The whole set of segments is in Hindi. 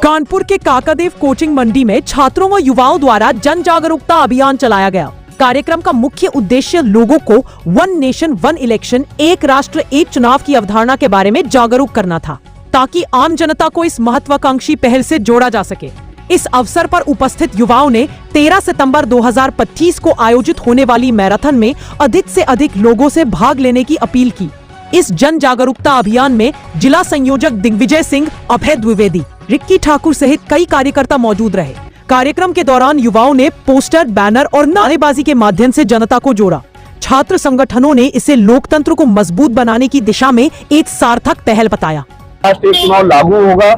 कानपुर के काकादेव कोचिंग मंडी में छात्रों व युवाओं द्वारा जन जागरूकता अभियान चलाया गया। कार्यक्रम का मुख्य उद्देश्य लोगों को वन नेशन वन इलेक्शन, एक राष्ट्र एक चुनाव की अवधारणा के बारे में जागरूक करना था, ताकि आम जनता को इस महत्वाकांक्षी पहल से जोड़ा जा सके। इस अवसर पर उपस्थित युवाओं ने 13 सितंबर 2025 को आयोजित होने वाली मैराथन में अधिक से अधिक लोगों से भाग लेने की अपील की। इस जन जागरूकता अभियान में जिला संयोजक दिग्विजय सिंह, अभय द्विवेदी, रिक्की ठाकुर सहित कई कार्यकर्ता मौजूद रहे। कार्यक्रम के दौरान युवाओं ने पोस्टर, बैनर और नारेबाजी के माध्यम से जनता को जोड़ा। छात्र संगठनों ने इसे लोकतंत्र को मजबूत बनाने की दिशा में एक सार्थक पहल बताया। राष्ट्रीय चुनाव लागू होगा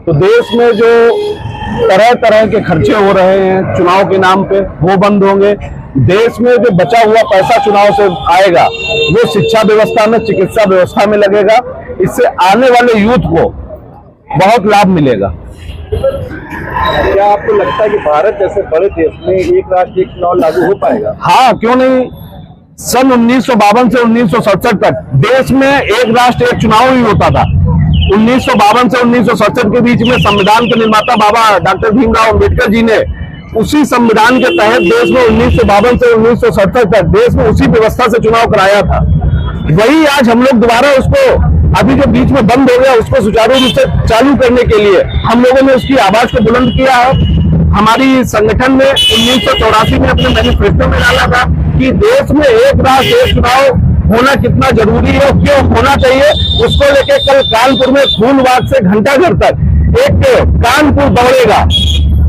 तो देश में जो तरह तरह के खर्चे हो रहे हैं चुनाव के नाम पे, वो बंद होंगे। देश में जो बचा हुआ पैसा चुनाव से आएगा वो शिक्षा व्यवस्था में, चिकित्सा व्यवस्था में लगेगा। इससे आने वाले यूथ को बहुत लाभ मिलेगा। क्या आपको लगता है कि भारत जैसे बड़े देश में एक राष्ट्र एक चुनाव लागू हो पाएगा? हाँ, क्यों नहीं। सन 1952 से 1967 तक देश में एक राष्ट्र एक चुनाव ही होता था। 1952 से 1967 के बीच में संविधान के निर्माता बाबा डॉक्टर भीमराव अम्बेडकर जी ने उसी संविधान के तहत देश में 1952 से 1967 तक देश में उसी व्यवस्था से चुनाव कराया था। वही आज हम लोग दोबारा उसको, अभी जो बीच में बंद हो गया, उसको सुचारू रूप से चालू करने के लिए हम लोगों ने उसकी आवाज को बुलंद किया है। हमारी संगठन ने 1984 में अपने मैनिफेस्टो में डाला था कि देश में एक राष्ट्र एक चुनाव होना कितना जरूरी है, क्यों होना चाहिए। उसको लेके कल कानपुर में फूलबाग से घंटाघर तक एक कानपुर दौड़ेगा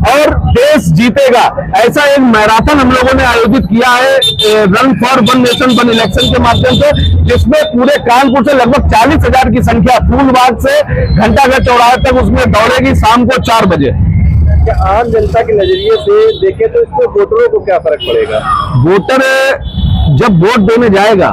और देश जीतेगा, ऐसा एक मैराथन हम लोगों ने आयोजित किया है run for one nation one election के माध्यम से, जिसमें पूरे कानपुर से लगभग 40,000 की संख्या फूलबाग से घंटाघर चौराहे तक उसमें दौड़ेगी शाम को 4 बजे। क्या आम जनता के नजरिए से देखें तो इसमें वोटरों को क्या फर्क पड़ेगा? वोटर जब वोट देने जाएगा,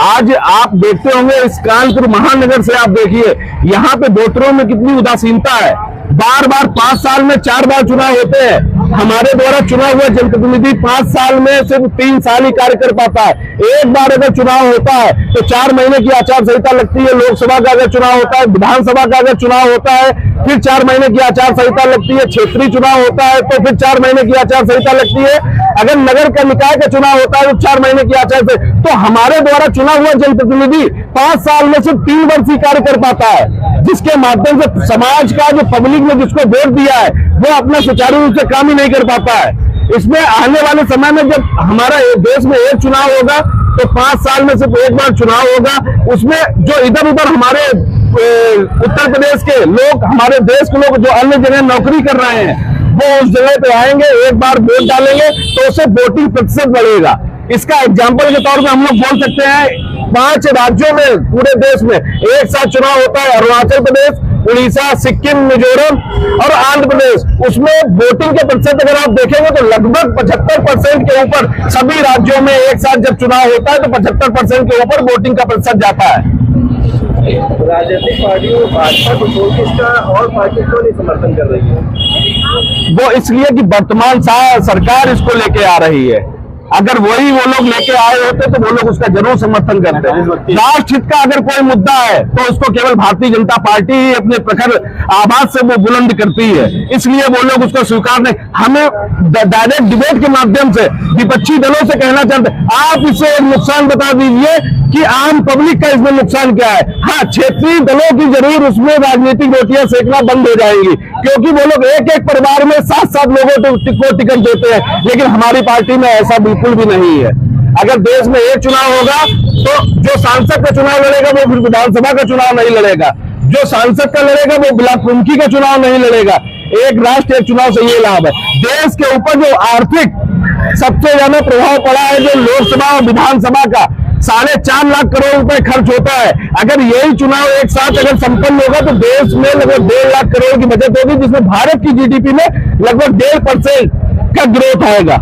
आज आप देखते होंगे इस कानपुर महानगर से, आप देखिए यहाँ पे वोटरों में कितनी उदासीनता है। बार बार 5 साल में 4 बार चुनाव होते हैं। हमारे द्वारा चुना हुआ जनप्रतिनिधि 5 साल में सिर्फ 3 साल ही कार्य कर पाता है। एक बार अगर चुनाव होता है तो 4 महीने की आचार संहिता लगती है। लोकसभा का अगर चुनाव होता है, विधानसभा का अगर चुनाव होता है, फिर 4 महीने की आचार संहिता लगती है। क्षेत्रीय चुनाव होता है तो फिर 4 महीने की आचार संहिता लगती है। अगर नगर का निकाय का चुनाव होता है तो 4 महीने की आचार संहिता। तो हमारे द्वारा चुना हुआ जनप्रतिनिधि 5 साल में सिर्फ 3 वर्ष ही कार्य कर पाता है, जिसके माध्यम से समाज का जो पब्लिक ने जिसको वोट दिया है वो अपना सुचारू रूप से काम ही नहीं कर पाता है। इसमें आने वाले समय में जब हमारा देश में एक चुनाव होगा तो 5 साल में सिर्फ एक बार चुनाव होगा। उसमें जो इधर उधर हमारे उत्तर प्रदेश के लोग, हमारे देश के लोग जो अन्य जगह नौकरी कर रहे हैं, वो उस जगह पे आएंगे, एक बार वोट डालेंगे तो उससे वोटिंग प्रतिशत बढ़ेगा। इसका एग्जाम्पल के तौर पे हम लोग बोल सकते हैं 5 राज्यों में पूरे देश में एक साथ चुनाव होता है। अरुणाचल प्रदेश, उड़ीसा, सिक्किम, मिजोरम और आंध्र प्रदेश। उसमें वोटिंग के प्रतिशत अगर आप देखेंगे तो लगभग 75% के ऊपर सभी राज्यों में एक साथ जब चुनाव होता है तो 75% के ऊपर वोटिंग का प्रतिशत जाता है। राजनीतिक पार्टियों भाजपा को छोड़ के इसका और पार्टी क्यों नहीं समर्थन कर रही है? वो इसलिए कि वर्तमान सरकार इसको लेके आ रही है। अगर वही वो लोग लेके आए होते तो वो लोग उसका जरूर समर्थन करते हैं। राष्ट्र हित का अगर कोई मुद्दा है तो उसको केवल भारतीय जनता पार्टी ही अपने प्रखर आवाज से वो बुलंद करती है, इसलिए वो लोग उसको स्वीकार नहीं। हमें डायरेक्ट डिबेट के माध्यम से विपक्षी दलों से कहना चाहते हैं, आप इसे नुकसान बता दीजिए कि आम पब्लिक का इसमें नुकसान क्या है। हाँ, क्षेत्रीय दलों की जरूर उसमें राजनीतिक रोटियां सेकना बंद हो जाएंगी, क्योंकि वो लोग एक एक परिवार में 7-7 लोगों को टिकट देते हैं, लेकिन हमारी पार्टी में ऐसा बिल्कुल भी नहीं है। अगर देश में एक चुनाव होगा तो जो सांसद का चुनाव लड़ेगा वो फिर विधानसभा का चुनाव नहीं लड़ेगा, जो सांसद का लड़ेगा वो ब्लॉक प्रमुखी का चुनाव नहीं लड़ेगा। एक राष्ट्र एक चुनाव से ये लाभ है। देश के ऊपर जो आर्थिक सबसे ज्यादा प्रभाव पड़ा है, जो लोकसभा और विधानसभा का 4.5 लाख करोड़ रुपए खर्च होता है, अगर यही चुनाव एक साथ अगर संपन्न होगा तो देश में लगभग 1.5 लाख करोड़ की बचत होगी, जिसमें भारत की जीडीपी में लगभग 1.5% का ग्रोथ आएगा।